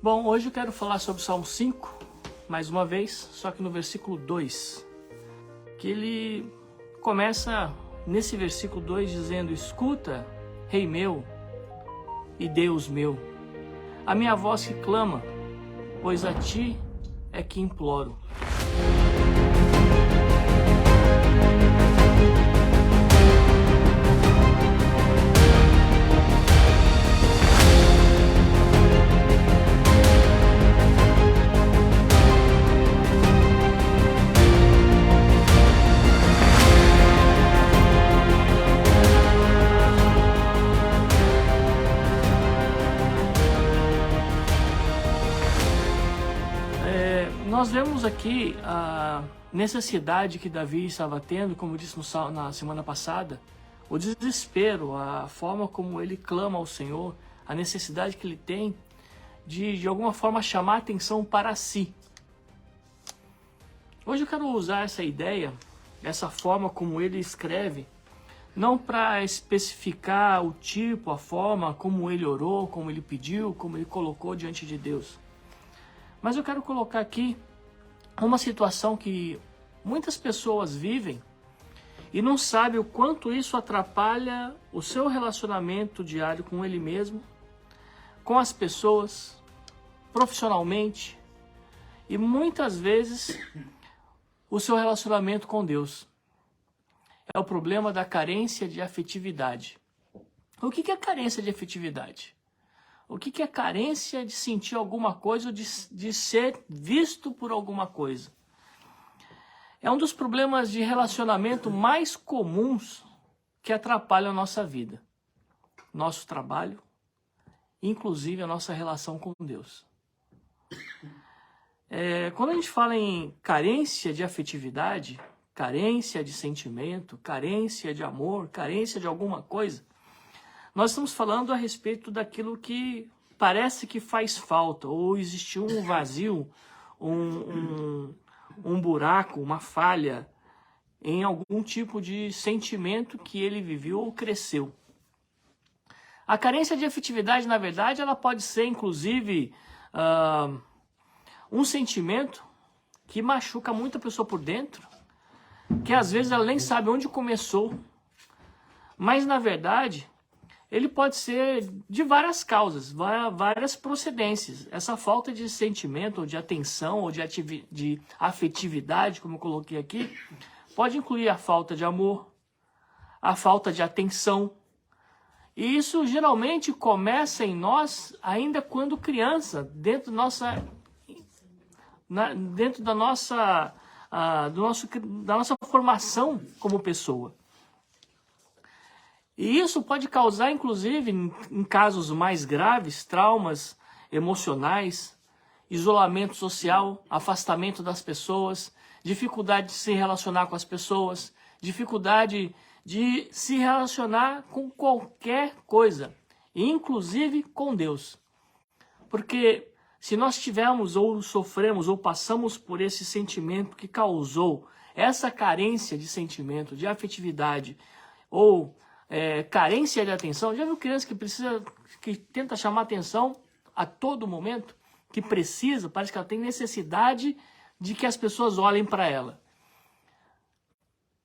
Bom, hoje eu quero falar sobre o Salmo 5, mais uma vez, só que no versículo 2, que ele começa nesse versículo 2 dizendo: escuta, Rei meu e Deus meu, a minha voz que clama, pois a ti é que imploro. Nós vemos aqui a necessidade que Davi estava tendo, como eu disse na semana passada, o desespero, a forma como ele clama ao Senhor, a necessidade que ele tem de alguma forma chamar a atenção para si. Hoje eu quero usar essa ideia, essa forma como ele escreve, não para especificar o tipo, a forma como ele orou, como ele pediu, como ele colocou diante de Deus. Mas eu quero colocar aqui uma situação que muitas pessoas vivem e não sabem o quanto isso atrapalha o seu relacionamento diário com ele mesmo, com as pessoas, profissionalmente e muitas vezes o seu relacionamento com Deus. É o problema da carência de afetividade. O que é carência de afetividade? O que é carência de sentir alguma coisa ou de ser visto por alguma coisa? É um dos problemas de relacionamento mais comuns que atrapalham a nossa vida, nosso trabalho, inclusive a nossa relação com Deus. Quando a gente fala em carência de afetividade, carência de sentimento, carência de amor, carência de alguma coisa, nós estamos falando a respeito daquilo que parece que faz falta, ou existiu um vazio, um buraco, uma falha em algum tipo de sentimento que ele viveu ou cresceu. A carência de afetividade, na verdade, ela pode ser, inclusive, um sentimento que machuca muito a pessoa por dentro, que às vezes ela nem sabe onde começou, mas, na verdade, ele pode ser de várias causas, várias procedências. Essa falta de sentimento, ou de atenção, ou de afetividade, como eu coloquei aqui, pode incluir a falta de amor, a falta de atenção. E isso geralmente começa em nós ainda quando criança, dentro da nossa formação como pessoa. E isso pode causar, inclusive, em casos mais graves, traumas emocionais, isolamento social, afastamento das pessoas, dificuldade de se relacionar com as pessoas, dificuldade de se relacionar com qualquer coisa, inclusive com Deus. Porque se nós tivermos ou sofremos ou passamos por esse sentimento que causou essa carência de sentimento, de afetividade ou carência de atenção. Já viu criança que tenta chamar atenção a todo momento, que precisa, parece que ela tem necessidade de que as pessoas olhem para ela.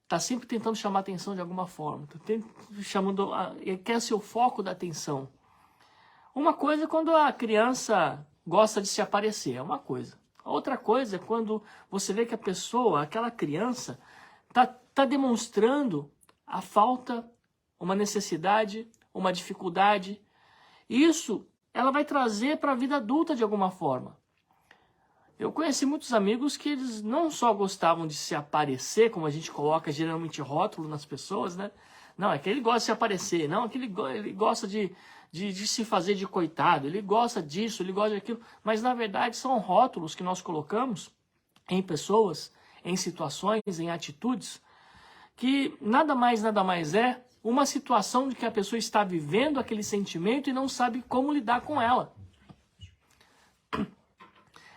Está sempre tentando chamar atenção de alguma forma, quer ser o foco da atenção. Uma coisa é quando a criança gosta de se aparecer, é uma coisa. A outra coisa é quando você vê que a pessoa, aquela criança, está demonstrando a falta, uma necessidade, uma dificuldade. Isso ela vai trazer para a vida adulta de alguma forma. Eu conheci muitos amigos que eles não só gostavam de se aparecer, como a gente coloca geralmente rótulo nas pessoas, né? Não, é que ele gosta de se aparecer, não, é que ele gosta de se fazer de coitado, ele gosta disso, ele gosta daquilo, mas na verdade são rótulos que nós colocamos em pessoas, em situações, em atitudes, que nada mais é uma situação de que a pessoa está vivendo aquele sentimento e não sabe como lidar com ela.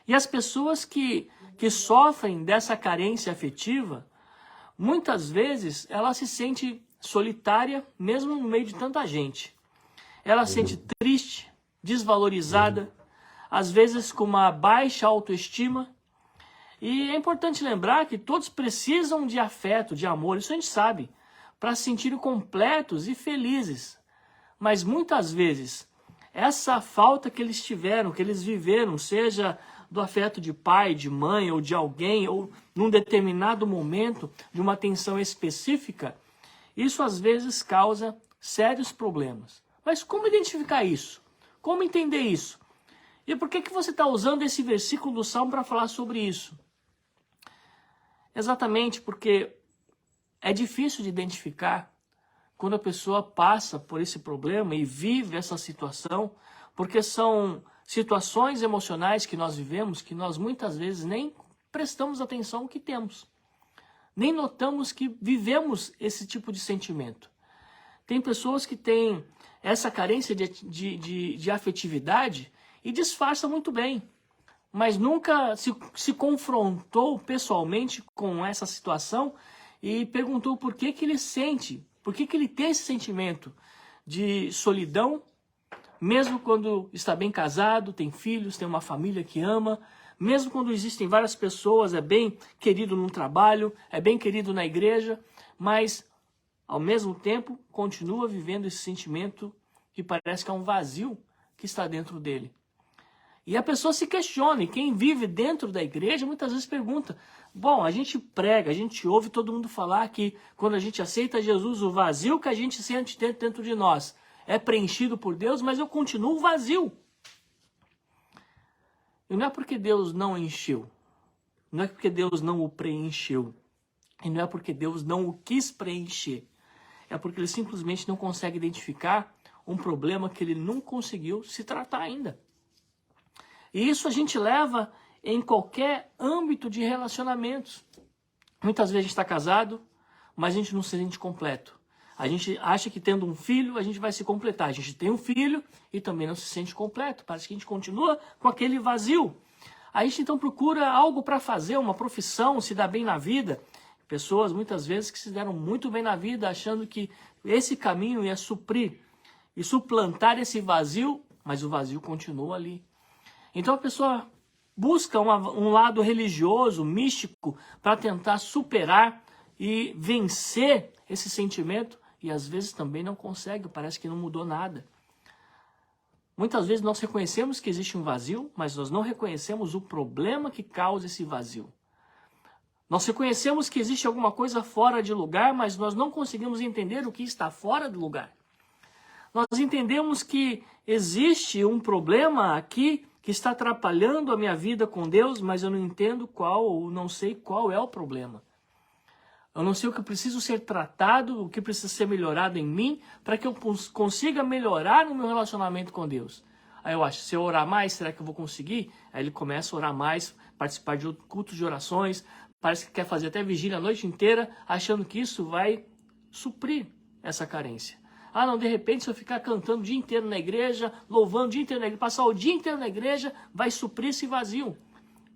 E as pessoas que sofrem dessa carência afetiva, muitas vezes ela se sente solitária, mesmo no meio de tanta gente. Ela se sente triste, desvalorizada, às vezes com uma baixa autoestima. E é importante lembrar que todos precisam de afeto, de amor, isso a gente sabe, para se sentirem completos e felizes. Mas muitas vezes, essa falta que eles tiveram, que eles viveram, seja do afeto de pai, de mãe ou de alguém, ou num determinado momento de uma atenção específica, isso às vezes causa sérios problemas. Mas como identificar isso? Como entender isso? E por que você está usando esse versículo do Salmo para falar sobre isso? Exatamente porque é difícil de identificar quando a pessoa passa por esse problema e vive essa situação, porque são situações emocionais que nós vivemos que nós muitas vezes nem prestamos atenção ao que temos. Nem notamos que vivemos esse tipo de sentimento. Tem pessoas que têm essa carência de afetividade e disfarça muito bem, mas nunca se confrontou pessoalmente com essa situação e perguntou por que ele sente, por que ele tem esse sentimento de solidão, mesmo quando está bem casado, tem filhos, tem uma família que ama, mesmo quando existem várias pessoas, é bem querido no trabalho, é bem querido na igreja, mas ao mesmo tempo continua vivendo esse sentimento que parece que é um vazio que está dentro dele. E a pessoa se questiona, e quem vive dentro da igreja muitas vezes pergunta, bom, a gente prega, a gente ouve todo mundo falar que quando a gente aceita Jesus, o vazio que a gente sente dentro de nós é preenchido por Deus, mas eu continuo vazio. E não é porque Deus não encheu, não é porque Deus não o preencheu, e não é porque Deus não o quis preencher, é porque ele simplesmente não consegue identificar um problema que ele não conseguiu se tratar ainda. E isso a gente leva em qualquer âmbito de relacionamentos. Muitas vezes a gente está casado, mas a gente não se sente completo. A gente acha que tendo um filho a gente vai se completar. A gente tem um filho e também não se sente completo. Parece que a gente continua com aquele vazio. A gente então procura algo para fazer, uma profissão, se dar bem na vida. Pessoas muitas vezes que se deram muito bem na vida achando que esse caminho ia suprir e suplantar esse vazio, mas o vazio continua ali. Então a pessoa busca um lado religioso, místico, para tentar superar e vencer esse sentimento e às vezes também não consegue, parece que não mudou nada. Muitas vezes nós reconhecemos que existe um vazio, mas nós não reconhecemos o problema que causa esse vazio. Nós reconhecemos que existe alguma coisa fora de lugar, mas nós não conseguimos entender o que está fora do lugar. Nós entendemos que existe um problema aqui que está atrapalhando a minha vida com Deus, mas eu não entendo qual, ou não sei qual é o problema. Eu não sei o que preciso ser tratado, o que precisa ser melhorado em mim, para que eu consiga melhorar no meu relacionamento com Deus. Aí eu acho, se eu orar mais, será que eu vou conseguir? Aí ele começa a orar mais, participar de cultos de orações, parece que quer fazer até vigília a noite inteira, achando que isso vai suprir essa carência. Ah, não, de repente, se eu ficar cantando o dia inteiro na igreja, louvando o dia inteiro na igreja, passar o dia inteiro na igreja, vai suprir esse vazio.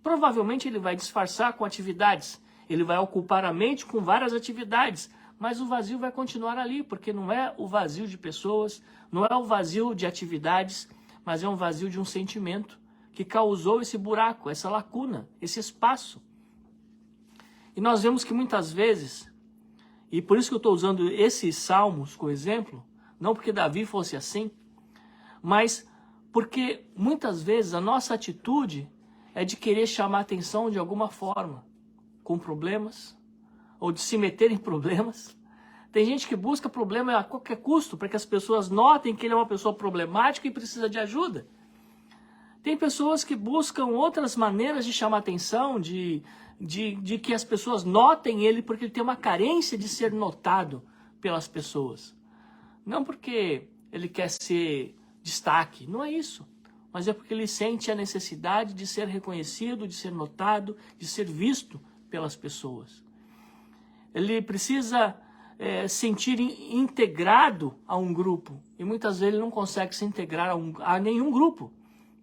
Provavelmente ele vai disfarçar com atividades, ele vai ocupar a mente com várias atividades, mas o vazio vai continuar ali, porque não é o vazio de pessoas, não é o vazio de atividades, mas é um vazio de um sentimento que causou esse buraco, essa lacuna, esse espaço. E nós vemos que muitas vezes, e por isso que eu estou usando esses salmos como exemplo, não porque Davi fosse assim, mas porque muitas vezes a nossa atitude é de querer chamar atenção de alguma forma, com problemas, ou de se meter em problemas. Tem gente que busca problema a qualquer custo, para que as pessoas notem que ele é uma pessoa problemática e precisa de ajuda. Tem pessoas que buscam outras maneiras de chamar atenção, de que as pessoas notem ele, porque ele tem uma carência de ser notado pelas pessoas. Não porque ele quer ser destaque, não é isso. Mas é porque ele sente a necessidade de ser reconhecido, de ser notado, de ser visto pelas pessoas. Ele precisa sentir integrado a um grupo. E muitas vezes ele não consegue se integrar a nenhum grupo.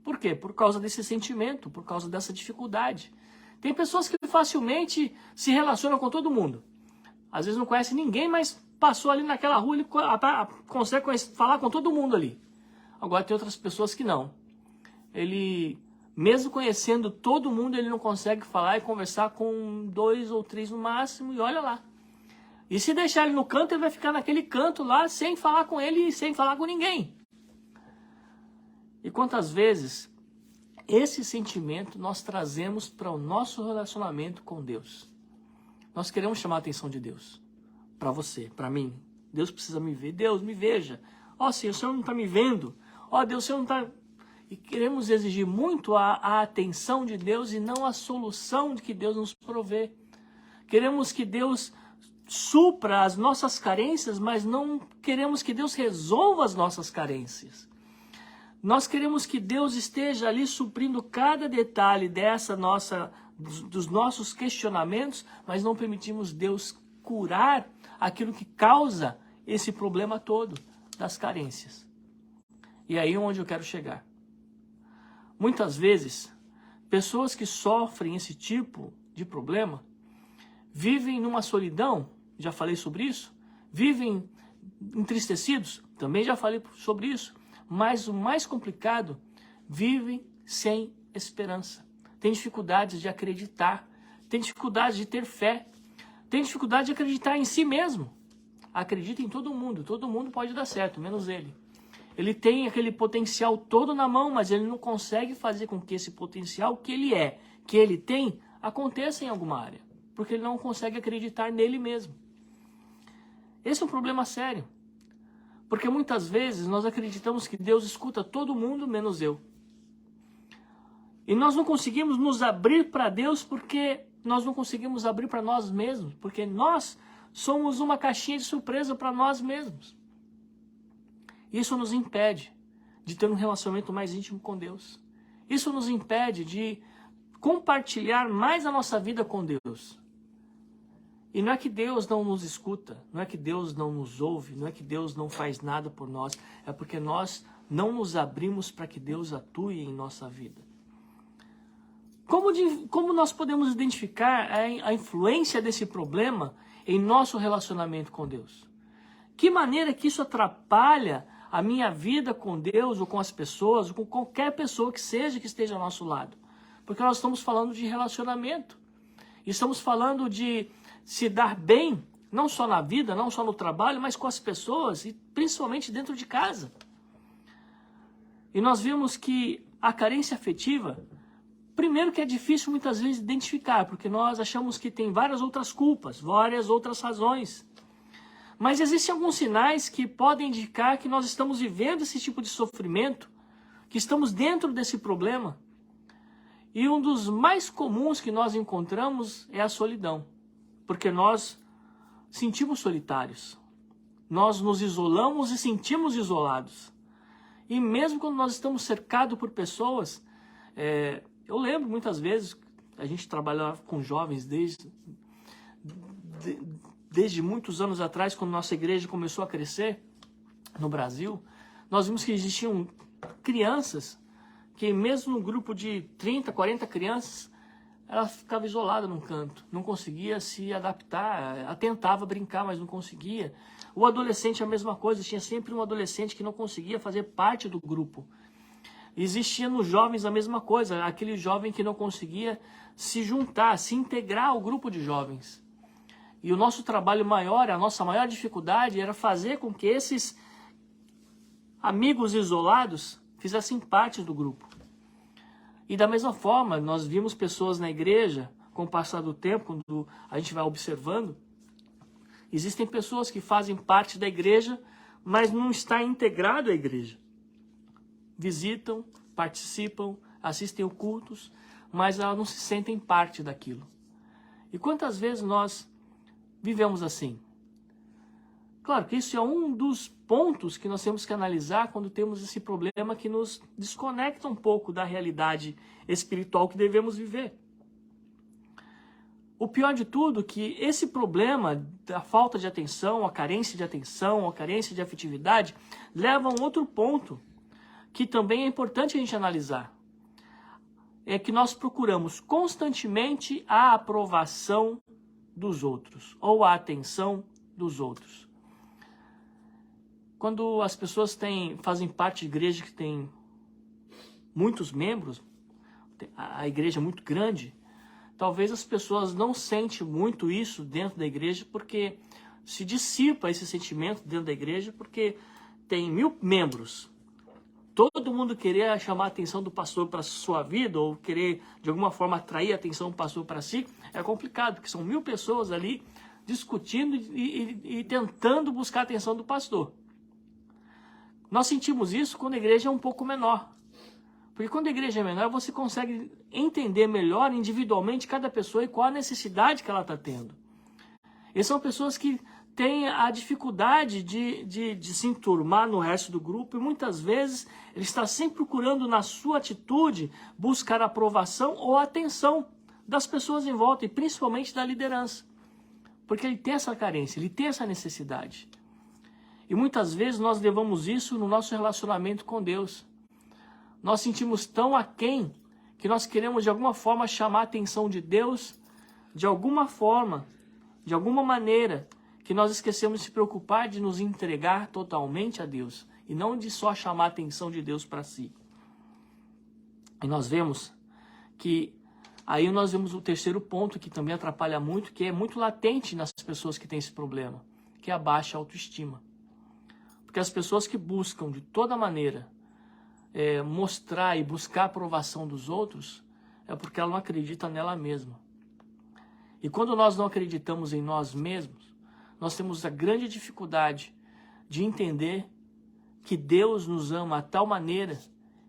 Por quê? Por causa desse sentimento, por causa dessa dificuldade. Tem pessoas que facilmente se relacionam com todo mundo. Às vezes não conhece ninguém, mas passou ali naquela rua, ele consegue falar com todo mundo ali. Agora tem outras pessoas que não. Ele Mesmo conhecendo todo mundo, ele não consegue falar e conversar com 2 ou 3 no máximo, e olha lá. E se deixar ele no canto, ele vai ficar naquele canto lá, sem falar com ele e sem falar com ninguém. E quantas vezes esse sentimento nós trazemos para o nosso relacionamento com Deus? Nós queremos chamar a atenção de Deus. Para você, para mim. Deus precisa me ver. Deus, me veja. Ó, Senhor, o Senhor não está me vendo. Ó, Deus, o Senhor não está... E queremos exigir muito a atenção de Deus e não a solução de que Deus nos provê. Queremos que Deus supra as nossas carências, mas não queremos que Deus resolva as nossas carências. Nós queremos que Deus esteja ali suprindo cada detalhe dos nossos questionamentos, mas não permitimos Deus curar aquilo que causa esse problema todo das carências. E aí é onde eu quero chegar. Muitas vezes, pessoas que sofrem esse tipo de problema vivem numa solidão, já falei sobre isso, vivem entristecidos, também já falei sobre isso, mas o mais complicado, vivem sem esperança, têm dificuldades de acreditar, têm dificuldades de ter fé, têm dificuldade de acreditar em si mesmo. Acredita em todo mundo pode dar certo, menos ele. Ele tem aquele potencial todo na mão, mas ele não consegue fazer com que esse potencial que ele tem, aconteça em alguma área. Porque ele não consegue acreditar nele mesmo. Esse é um problema sério. Porque muitas vezes nós acreditamos que Deus escuta todo mundo, menos eu. E nós não conseguimos nos abrir para Deus porque nós não conseguimos abrir para nós mesmos. Porque nós somos uma caixinha de surpresa para nós mesmos. Isso nos impede de ter um relacionamento mais íntimo com Deus. Isso nos impede de compartilhar mais a nossa vida com Deus. E não é que Deus não nos escuta, não é que Deus não nos ouve, não é que Deus não faz nada por nós, é porque nós não nos abrimos para que Deus atue em nossa vida. Como nós podemos identificar a influência desse problema em nosso relacionamento com Deus? Que maneira que isso atrapalha a minha vida com Deus, ou com as pessoas, ou com qualquer pessoa que esteja ao nosso lado? Porque nós estamos falando de relacionamento. Estamos falando de se dar bem, não só na vida, não só no trabalho, mas com as pessoas, e principalmente dentro de casa. E nós vimos que a carência afetiva, primeiro que é difícil muitas vezes identificar, porque nós achamos que tem várias outras culpas, várias outras razões. Mas existem alguns sinais que podem indicar que nós estamos vivendo esse tipo de sofrimento, que estamos dentro desse problema. E um dos mais comuns que nós encontramos é a solidão. Porque nós sentimos solitários. Nós nos isolamos e sentimos isolados. E mesmo quando nós estamos cercados por pessoas, eu lembro muitas vezes, a gente trabalhava com jovens desde muitos anos atrás, quando nossa igreja começou a crescer no Brasil, nós vimos que existiam crianças que mesmo no grupo de 30, 40 crianças, ela ficava isolada num canto, não conseguia se adaptar, ela tentava brincar, mas não conseguia. O adolescente a mesma coisa, tinha sempre um adolescente que não conseguia fazer parte do grupo. Existia nos jovens a mesma coisa, aquele jovem que não conseguia se juntar, se integrar ao grupo de jovens. E o nosso trabalho maior, a nossa maior dificuldade era fazer com que esses amigos isolados fizessem parte do grupo. E da mesma forma, nós vimos pessoas na igreja, com o passar do tempo, quando a gente vai observando, existem pessoas que fazem parte da igreja, mas não está integrado à igreja. Visitam, participam, assistem aos cultos, mas elas não se sentem parte daquilo. E quantas vezes nós vivemos assim? Claro que isso é um dos pontos que nós temos que analisar quando temos esse problema que nos desconecta um pouco da realidade espiritual que devemos viver. O pior de tudo é que esse problema da falta de atenção, a carência de afetividade, leva a um outro ponto que também é importante a gente analisar. É que nós procuramos constantemente a aprovação dos outros, ou a atenção dos outros. Quando as pessoas fazem parte de igreja que tem muitos membros, a igreja é muito grande, talvez as pessoas não sentem muito isso dentro da igreja, porque se dissipa esse sentimento dentro da igreja, porque tem 1000 membros. Todo mundo querer chamar a atenção do pastor para a sua vida, ou querer de alguma forma atrair a atenção do pastor para si, é complicado, porque são 1000 pessoas ali discutindo e tentando buscar a atenção do pastor. Nós sentimos isso quando a igreja é um pouco menor. Porque quando a igreja é menor, você consegue entender melhor individualmente cada pessoa e qual a necessidade que ela está tendo. E são pessoas que têm a dificuldade de se enturmar no resto do grupo, e muitas vezes ele está sempre procurando na sua atitude buscar aprovação ou atenção das pessoas em volta, e principalmente da liderança. Porque ele tem essa carência, ele tem essa necessidade. E muitas vezes nós levamos isso no nosso relacionamento com Deus. Nós sentimos tão aquém que nós queremos de alguma forma chamar a atenção de Deus, de alguma forma, de alguma maneira, que nós esquecemos de se preocupar de nos entregar totalmente a Deus, e não de só chamar a atenção de Deus para si. E nós vemos que, aí nós vemos o terceiro ponto que também atrapalha muito, que é muito latente nas pessoas que têm esse problema, que é a baixa autoestima. Porque as pessoas que buscam de toda maneira mostrar e buscar a aprovação dos outros, é porque ela não acredita nela mesma. E quando nós não acreditamos em nós mesmos, nós temos a grande dificuldade de entender que Deus nos ama a tal maneira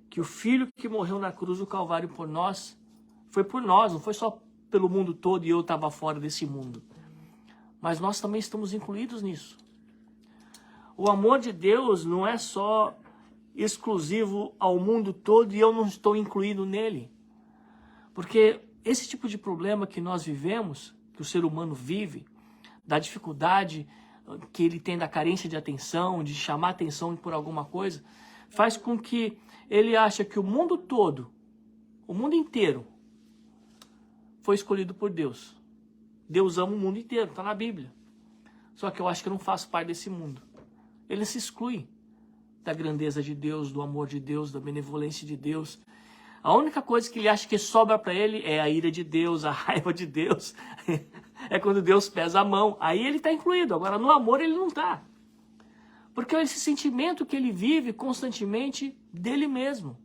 que o Filho que morreu na cruz do Calvário por nós, foi por nós, não foi só pelo mundo todo e eu estava fora desse mundo. Mas nós também estamos incluídos nisso. O amor de Deus não é só exclusivo ao mundo todo e eu não estou incluído nele. Porque esse tipo de problema que nós vivemos, que o ser humano vive, da dificuldade que ele tem da carência de atenção, de chamar atenção por alguma coisa, faz com que ele ache que o mundo todo, o mundo inteiro, foi escolhido por Deus. Deus ama o mundo inteiro, está na Bíblia. Só que eu acho que eu não faço parte desse mundo. Ele se exclui da grandeza de Deus, do amor de Deus, da benevolência de Deus. A única coisa que ele acha que sobra para ele é a ira de Deus, a raiva de Deus. É quando Deus pesa a mão. Aí ele está incluído. Agora, no amor, ele não está. Porque é esse sentimento que ele vive constantemente dele mesmo.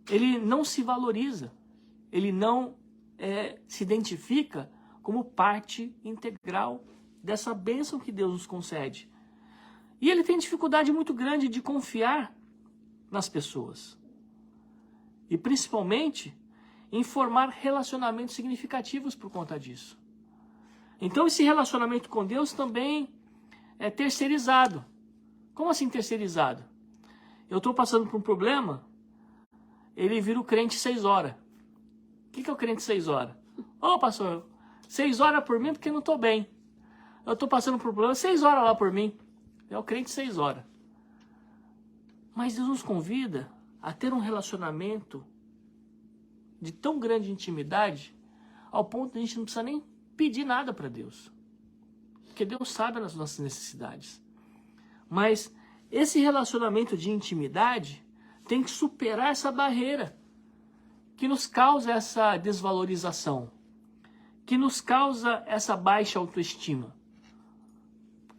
Ele não se valoriza. Ele não se identifica como parte integral dessa bênção que Deus nos concede. E ele tem dificuldade muito grande de confiar nas pessoas. E principalmente em formar relacionamentos significativos por conta disso. Então esse relacionamento com Deus também é terceirizado. Como assim terceirizado? Eu estou passando por um problema, ele vira o crente 6 horas. O que é o crente 6 horas? Ô pastor, 6 horas por mim porque eu não estou bem. Eu estou passando por um problema, 6 horas lá por mim. É o crente 6 horas. Mas Deus nos convida a ter um relacionamento de tão grande intimidade, ao ponto de a gente não precisa nem pedir nada para Deus. Porque Deus sabe das nossas necessidades. Mas esse relacionamento de intimidade tem que superar essa barreira que nos causa essa desvalorização, que nos causa essa baixa autoestima.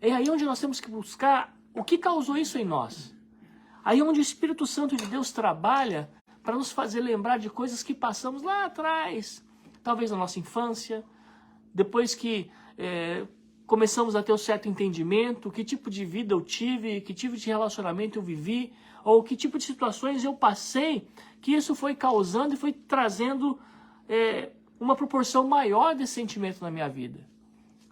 É aí onde nós temos que buscar o que causou isso em nós. Aí onde o Espírito Santo de Deus trabalha para nos fazer lembrar de coisas que passamos lá atrás, talvez na nossa infância, depois que começamos a ter um certo entendimento, que tipo de vida eu tive, que tipo de relacionamento eu vivi, ou que tipo de situações eu passei, que isso foi causando e foi trazendo uma proporção maior desse sentimento na minha vida.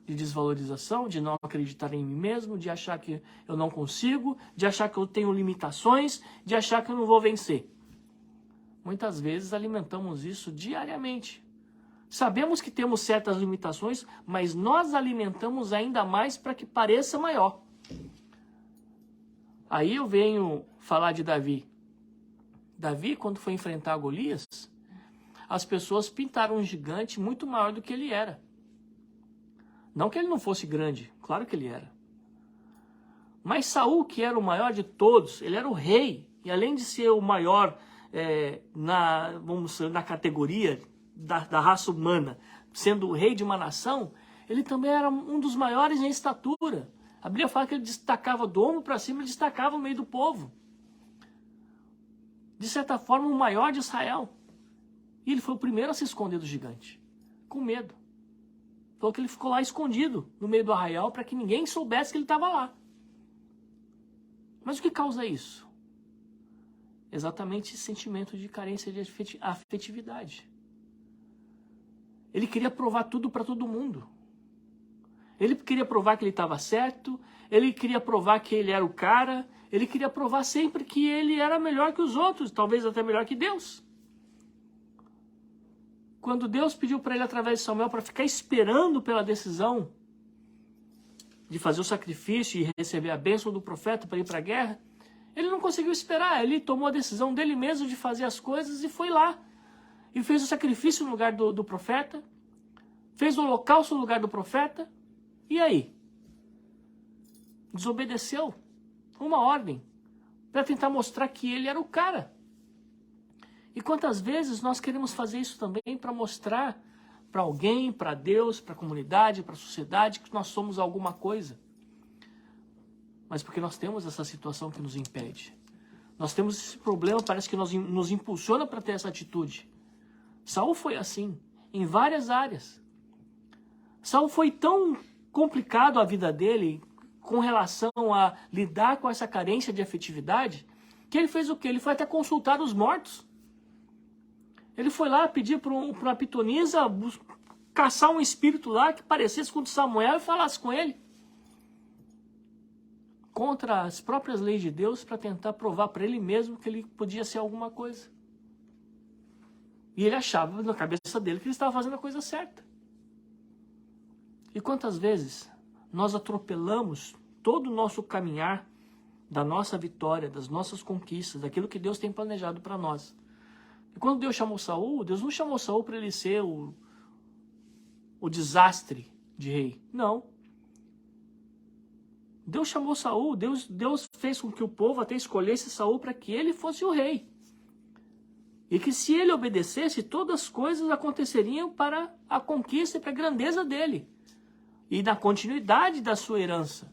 De desvalorização, de não acreditar em mim mesmo, de achar que eu não consigo, de achar que eu tenho limitações, de achar que eu não vou vencer. Muitas vezes alimentamos isso diariamente. Sabemos que temos certas limitações, mas nós alimentamos ainda mais para que pareça maior. Aí eu venho falar de Davi. Davi, quando foi enfrentar Golias, as pessoas pintaram um gigante muito maior do que ele era. Não que ele não fosse grande, claro que ele era. Mas Saul, que era o maior de todos, ele era o rei. E além de ser o maior na categoria da raça humana, sendo o rei de uma nação, ele também era um dos maiores em estatura. A Bíblia fala que ele destacava do ombro para cima, ele destacava no meio do povo. De certa forma, o maior de Israel. E ele foi o primeiro a se esconder do gigante, com medo. Falou que ele ficou lá escondido no meio do arraial para que ninguém soubesse que ele estava lá. Mas o que causa isso? Exatamente esse sentimento de carência de afetividade. Ele queria provar tudo para todo mundo. Ele queria provar que ele estava certo, ele queria provar que ele era o cara, ele queria provar sempre que ele era melhor que os outros, talvez até melhor que Deus. Quando Deus pediu para ele, através de Samuel, para ficar esperando pela decisão de fazer o sacrifício e receber a bênção do profeta para ir para a guerra, ele não conseguiu esperar. Ele tomou a decisão dele mesmo de fazer as coisas e foi lá. E fez o sacrifício no lugar do profeta, fez o holocausto no lugar do profeta, e aí? Desobedeceu uma ordem para tentar mostrar que ele era o cara. E quantas vezes nós queremos fazer isso também para mostrar para alguém, para Deus, para a comunidade, para a sociedade, que nós somos alguma coisa. Mas porque nós temos essa situação que nos impede. Nós temos esse problema, parece que nos impulsiona para ter essa atitude. Saul foi assim, em várias áreas. Saul foi tão complicado a vida dele com relação a lidar com essa carência de afetividade, que ele fez o quê? Ele foi até consultar os mortos. Ele foi lá pedir para uma pitonisa caçar um espírito lá que parecesse com o de Samuel e falasse com ele. Contra as próprias leis de Deus, para tentar provar para ele mesmo que ele podia ser alguma coisa. E ele achava na cabeça dele que ele estava fazendo a coisa certa. E quantas vezes nós atropelamos todo o nosso caminhar da nossa vitória, das nossas conquistas, daquilo que Deus tem planejado para nós. E quando Deus chamou Saul, Deus não chamou Saul para ele ser o desastre de rei. Não. Deus chamou Saul, Deus fez com que o povo até escolhesse Saul para que ele fosse o rei. E que se ele obedecesse, todas as coisas aconteceriam para a conquista e para a grandeza dele. E na continuidade da sua herança.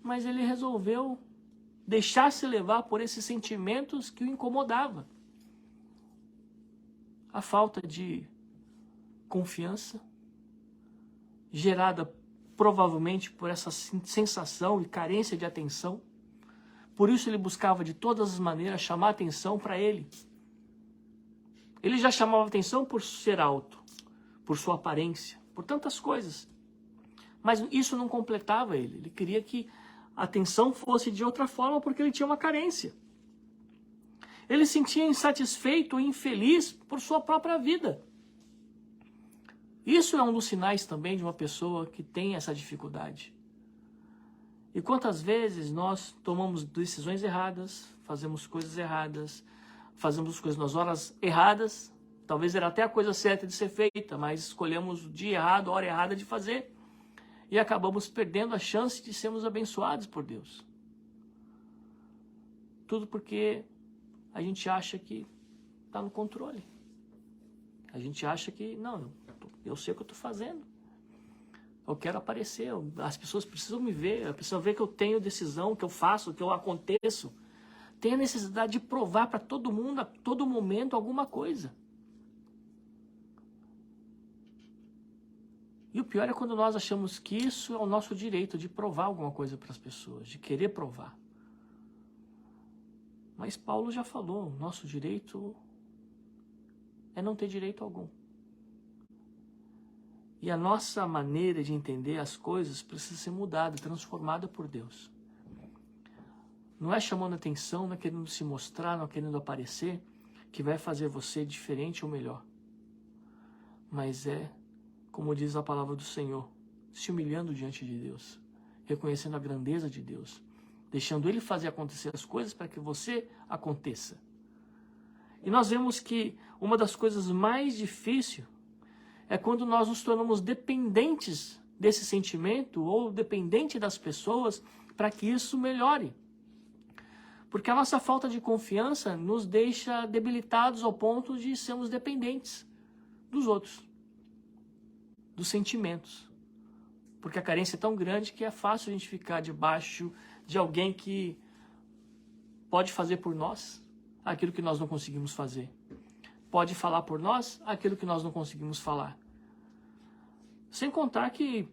Mas ele resolveu deixar-se levar por esses sentimentos que o incomodavam. A falta de confiança, gerada provavelmente por essa sensação e carência de atenção. Por isso ele buscava de todas as maneiras chamar atenção para ele. Ele já chamava atenção por ser alto, por sua aparência, por tantas coisas. Mas isso não completava ele. Ele queria que a atenção fosse de outra forma porque ele tinha uma carência. Ele se sentia insatisfeito e infeliz por sua própria vida. Isso é um dos sinais também de uma pessoa que tem essa dificuldade. E quantas vezes nós tomamos decisões erradas, fazemos coisas erradas, fazemos coisas nas horas erradas, talvez era até a coisa certa de ser feita, mas escolhemos o dia errado, a hora errada de fazer, e acabamos perdendo a chance de sermos abençoados por Deus. Tudo porque a gente acha que está no controle. A gente acha que, não, eu sei o que eu estou fazendo. Eu quero aparecer, as pessoas precisam me ver, a pessoa vê que eu tenho decisão, que eu faço, que eu aconteço. Tem a necessidade de provar para todo mundo, a todo momento, alguma coisa. E o pior é quando nós achamos que isso é o nosso direito de provar alguma coisa para as pessoas, de querer provar. Mas Paulo já falou, nosso direito é não ter direito algum. E a nossa maneira de entender as coisas precisa ser mudada, transformada por Deus. Não é chamando atenção, não é querendo se mostrar, não é querendo aparecer, que vai fazer você diferente ou melhor. Mas é, como diz a palavra do Senhor, se humilhando diante de Deus, reconhecendo a grandeza de Deus, deixando Ele fazer acontecer as coisas para que você aconteça. E nós vemos que uma das coisas mais difíceis é quando nós nos tornamos dependentes desse sentimento ou dependente das pessoas para que isso melhore. Porque a nossa falta de confiança nos deixa debilitados ao ponto de sermos dependentes dos outros, dos sentimentos. Porque a carência é tão grande que é fácil a gente ficar debaixo de alguém que pode fazer por nós aquilo que nós não conseguimos fazer. Pode falar por nós aquilo que nós não conseguimos falar. Sem contar que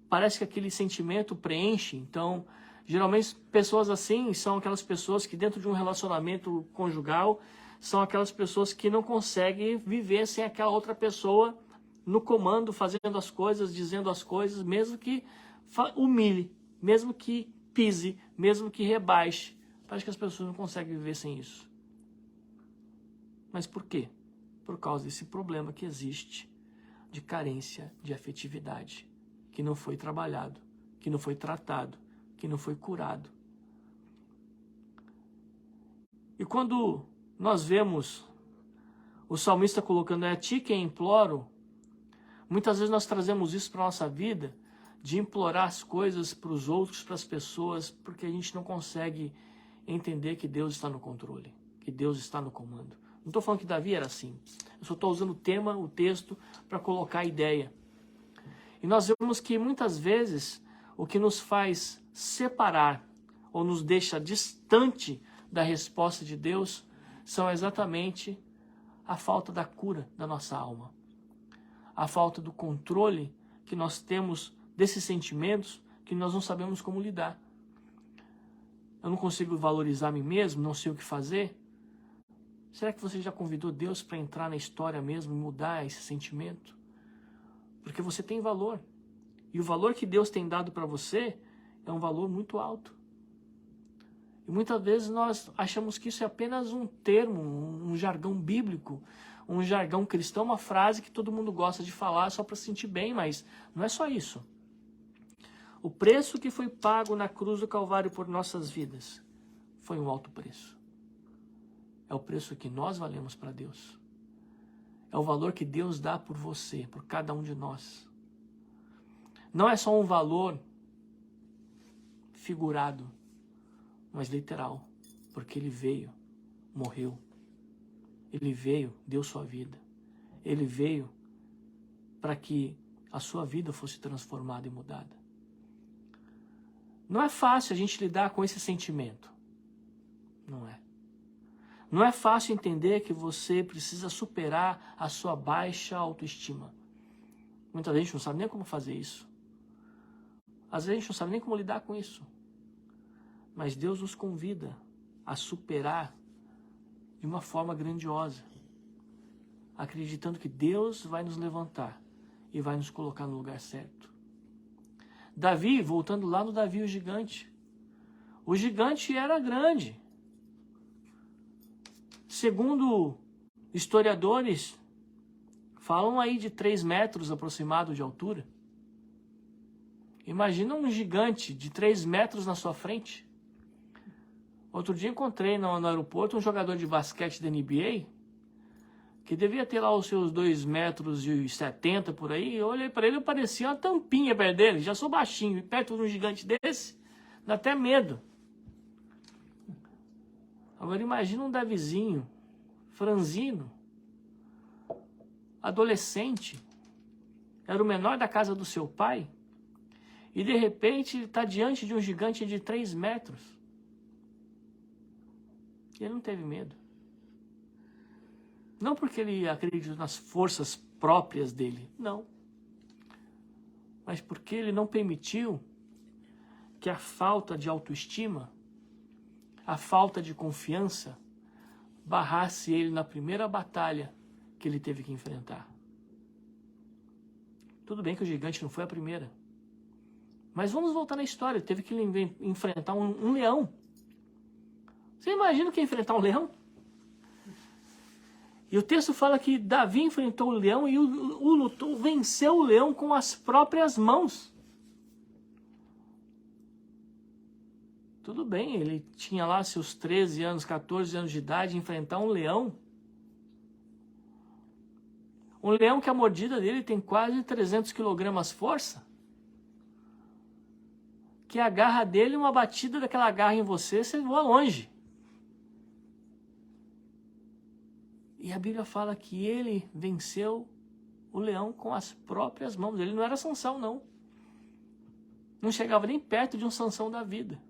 parece que aquele sentimento preenche. Então, geralmente pessoas assim são aquelas pessoas que dentro de um relacionamento conjugal são aquelas pessoas que não conseguem viver sem aquela outra pessoa no comando, fazendo as coisas, dizendo as coisas, mesmo que humilhe, mesmo que pise, mesmo que rebaixe. Parece que as pessoas não conseguem viver sem isso. Mas por quê? Por causa desse problema que existe de carência de afetividade, que não foi trabalhado, que não foi tratado, que não foi curado. E quando nós vemos o salmista colocando, é a ti quem imploro, muitas vezes nós trazemos isso para a nossa vida, de implorar as coisas para os outros, para as pessoas, porque a gente não consegue entender que Deus está no controle, que Deus está no comando. Não estou falando que Davi era assim. Eu só estou usando o tema, o texto, para colocar a ideia. E nós vemos que muitas vezes o que nos faz separar ou nos deixa distante da resposta de Deus são exatamente a falta da cura da nossa alma. A falta do controle que nós temos desses sentimentos que nós não sabemos como lidar. Eu não consigo valorizar a mim mesmo, não sei o que fazer. Será que você já convidou Deus para entrar na história mesmo e mudar esse sentimento? Porque você tem valor. E o valor que Deus tem dado para você é um valor muito alto. E muitas vezes nós achamos que isso é apenas um termo, um jargão bíblico, um jargão cristão, uma frase que todo mundo gosta de falar só para se sentir bem, mas não é só isso. O preço que foi pago na cruz do Calvário por nossas vidas foi um alto preço. É o preço que nós valemos para Deus. É o valor que Deus dá por você, por cada um de nós. Não é só um valor figurado, mas literal. Porque Ele veio, morreu. Ele veio, deu sua vida. Ele veio para que a sua vida fosse transformada e mudada. Não é fácil a gente lidar com esse sentimento. Não é. Não é fácil entender que você precisa superar a sua baixa autoestima. Muita gente não sabe nem como fazer isso. Às vezes a gente não sabe nem como lidar com isso. Mas Deus nos convida a superar de uma forma grandiosa, acreditando que Deus vai nos levantar e vai nos colocar no lugar certo. Davi, voltando lá no Davi, o gigante era grande. Segundo historiadores, falam aí de 3 metros aproximado de altura. Imagina um gigante de 3 metros na sua frente. Outro dia encontrei no aeroporto um jogador de basquete da NBA, que devia ter lá os seus 2,70 metros por aí. Eu olhei para ele e parecia uma tampinha perto dele. Já sou baixinho, e perto de um gigante desse, dá até medo. Agora imagina um Davizinho, franzino, adolescente, era o menor da casa do seu pai, e de repente está diante de um gigante de 3 metros. E ele não teve medo. Não porque ele acreditou nas forças próprias dele, não. Mas porque ele não permitiu que a falta de autoestima, a falta de confiança, barrasse ele na primeira batalha que ele teve que enfrentar. Tudo bem que o gigante não foi a primeira. Mas vamos voltar na história. Ele teve que enfrentar um leão. Você imagina o que é enfrentar um leão? E o texto fala que Davi enfrentou o leão e lutou, venceu o leão com as próprias mãos. Tudo bem, ele tinha lá seus 13 anos, 14 anos de idade, enfrentar um leão. Um leão que a mordida dele tem quase 300 kg força. Que a garra dele, uma batida daquela garra em você, você voa longe. E a Bíblia fala que ele venceu o leão com as próprias mãos. Ele não era Sansão, não. Não chegava nem perto de um Sansão da vida.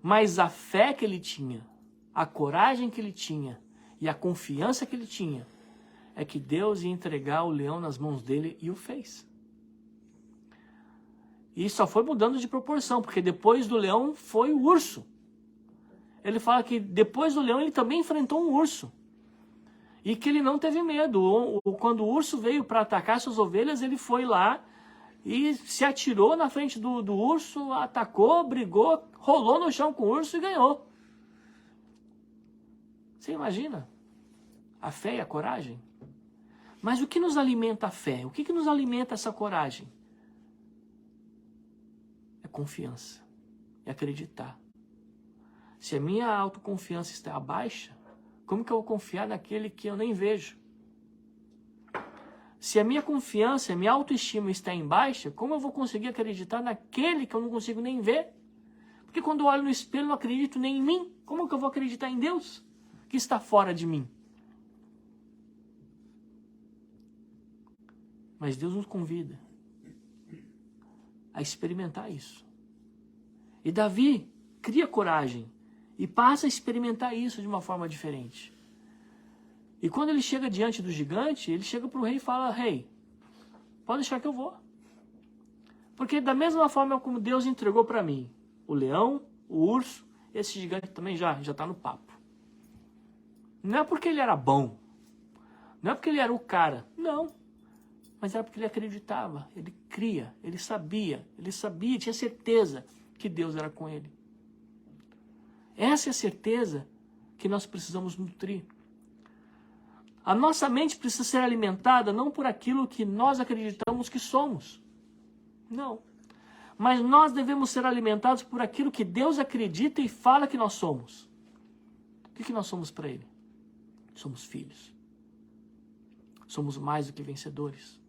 Mas a fé que ele tinha, a coragem que ele tinha e a confiança que ele tinha é que Deus ia entregar o leão nas mãos dele e o fez. E só foi mudando de proporção, porque depois do leão foi o urso. Ele fala que depois do leão ele também enfrentou um urso. E que ele não teve medo. Quando o urso veio para atacar suas ovelhas, ele foi lá e se atirou na frente do urso, atacou, brigou, rolou no chão com o urso e ganhou. Você imagina? A fé e a coragem? Mas o que nos alimenta a fé? O que nos alimenta essa coragem? É confiança. É acreditar. Se a minha autoconfiança está baixa, como que eu vou confiar naquele que eu nem vejo? Se a minha confiança, a minha autoestima está em baixa, como eu vou conseguir acreditar naquele que eu não consigo nem ver? Porque quando eu olho no espelho, eu não acredito nem em mim. Como que eu vou acreditar em Deus, que está fora de mim? Mas Deus nos convida a experimentar isso. E Davi cria coragem e passa a experimentar isso de uma forma diferente. E quando ele chega diante do gigante, ele chega para o rei e fala: rei, pode deixar que eu vou. Porque da mesma forma como Deus entregou para mim o leão, o urso, esse gigante também já está no papo. Não é porque ele era bom, não é porque ele era o cara, não. Mas era porque ele acreditava, ele cria, ele sabia, tinha certeza que Deus era com ele. Essa é a certeza que nós precisamos nutrir. A nossa mente precisa ser alimentada não por aquilo que nós acreditamos que somos. Não. Mas nós devemos ser alimentados por aquilo que Deus acredita e fala que nós somos. O que nós somos para Ele? Somos filhos. Somos mais do que vencedores.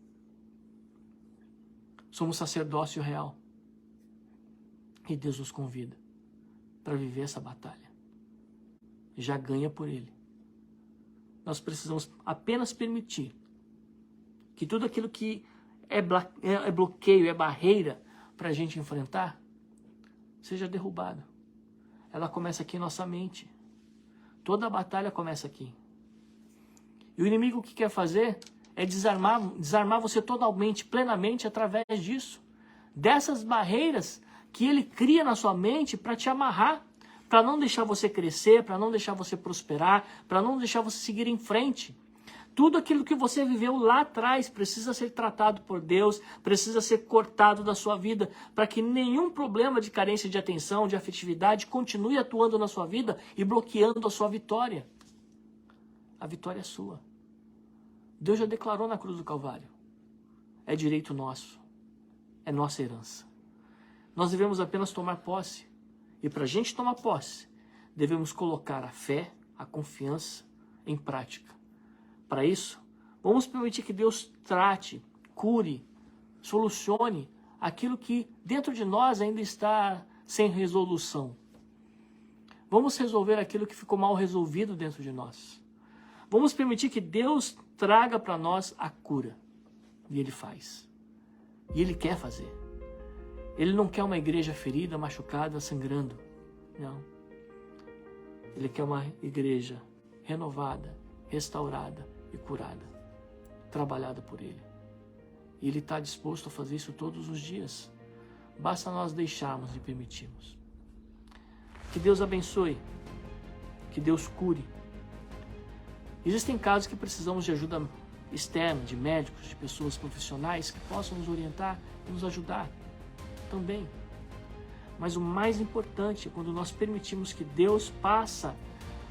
Somos sacerdócio real. E Deus nos convida para viver essa batalha. Já ganha por Ele. Nós precisamos apenas permitir que tudo aquilo que é bloqueio, é barreira para a gente enfrentar, seja derrubado. Ela começa aqui em nossa mente. Toda a batalha começa aqui. E o inimigo o que quer fazer é desarmar você totalmente, plenamente, através disso. Dessas barreiras que ele cria na sua mente para te amarrar, para não deixar você crescer, para não deixar você prosperar, para não deixar você seguir em frente. Tudo aquilo que você viveu lá atrás precisa ser tratado por Deus, precisa ser cortado da sua vida, para que nenhum problema de carência de atenção, de afetividade, continue atuando na sua vida e bloqueando a sua vitória. A vitória é sua. Deus já declarou na cruz do Calvário. É direito nosso. É nossa herança. Nós devemos apenas tomar posse. E para a gente tomar posse, devemos colocar a fé, a confiança em prática. Para isso, vamos permitir que Deus trate, cure, solucione aquilo que dentro de nós ainda está sem resolução. Vamos resolver aquilo que ficou mal resolvido dentro de nós. Vamos permitir que Deus traga para nós a cura. E Ele faz. E Ele quer fazer. Ele não quer uma igreja ferida, machucada, sangrando. Não. Ele quer uma igreja renovada, restaurada e curada. Trabalhada por Ele. E Ele está disposto a fazer isso todos os dias. Basta nós deixarmos e permitirmos. Que Deus abençoe. Que Deus cure. Existem casos que precisamos de ajuda externa, de médicos, de pessoas profissionais que possam nos orientar e nos ajudar também. Mas o mais importante é quando nós permitimos que Deus passa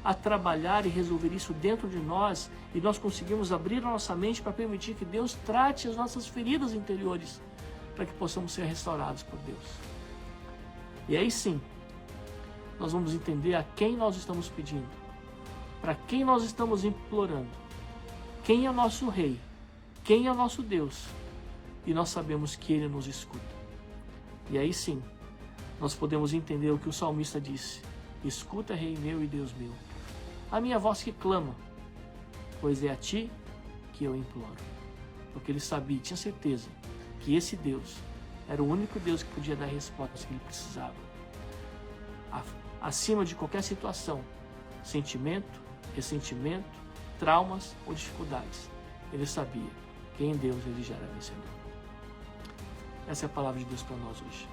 a trabalhar e resolver isso dentro de nós e nós conseguimos abrir a nossa mente para permitir que Deus trate as nossas feridas interiores para que possamos ser restaurados por Deus. E aí sim, nós vamos entender a quem nós estamos pedindo, para quem nós estamos implorando, quem é o nosso Rei, quem é o nosso Deus, e nós sabemos que Ele nos escuta. E aí sim, nós podemos entender o que o salmista disse: escuta, Rei meu e Deus meu, a minha voz que clama pois é a ti que eu imploro. Porque ele sabia, tinha certeza, que esse Deus era o único Deus que podia dar a resposta que ele precisava. Acima de qualquer situação, sentimento, ressentimento, traumas ou dificuldades, ele sabia que em Deus ele já era vencedor. Essa é a palavra de Deus para nós hoje.